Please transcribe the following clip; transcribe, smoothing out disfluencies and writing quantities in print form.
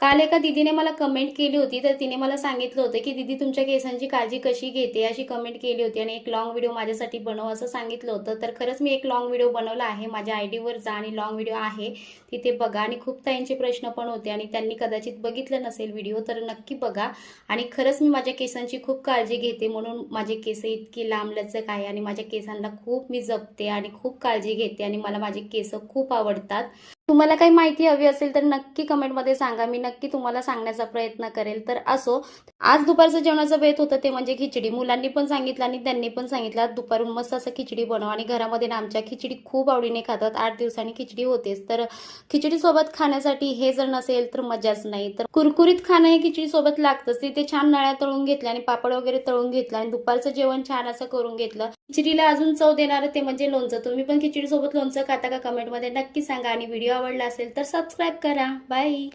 काल एका दीदीने मला कमेंट केली होती, तर तिने मला सांगितलं होतं की दीदी तुमच्या केसांची काळजी कशी घेते, अशी कमेंट केली होती आणि एक लॉंग व्हिडिओ माझ्यासाठी बनव असं सांगितलं होतं. तर खरंच मी एक लॉंग व्हिडिओ बनवला आहे. माझ्या आयडीवर जा आणि लॉंग व्हिडिओ आहे तिथे बघा. आणि खूप ताईंचे प्रश्न पण होते आणि त्यांनी कदाचित बघितलं नसेल व्हिडिओ, तर नक्की बघा. आणि खरंच मी माझ्या केसांची खूप काळजी घेते, म्हणून माझे केस इतकी लांबलचक आहे आणि माझ्या केसांना खूप मी जपते आणि खूप काळजी घेते आणि मला माझे केस खूप आवडतात. तुम्हाला काही माहिती हवी असेल तर नक्की कमेंटमध्ये सांगा, मी नक्की तुम्हाला सांगण्याचा प्रयत्न करेल. तर असो, आज दुपारचं जेवणाचं बेत होतं ते म्हणजे खिचडी. मुलांनी पण सांगितलं आणि त्यांनी पण सांगितलं दुपारून मस्त असं खिचडी बनव. आणि घरामध्ये ना आमच्या खिचडी खूप आवडीने खातात. 8 दिवसांनी खिचडी होतेच. तर खिचडी सोबत खाण्यासाठी हे जर नसेल तर मजाच नाही. तर कुरकुरीत खाणं हे खिचडी सोबत लागतंच. तिथे छान नळ्या तळून घेतल्या आणि पापड वगैरे तळून घेतला आणि दुपारचं जेवण छान असं करून घेतलं. खिचडीला अजून चव देणारं ते म्हणजे लोणचं. तुम्ही पण खिचडी सोबत लोणचं खाता का? कमेंटमध्ये नक्की सांगा. आणि व्हिडिओ आवडला असेल तर सबस्क्राईब करा. बाय.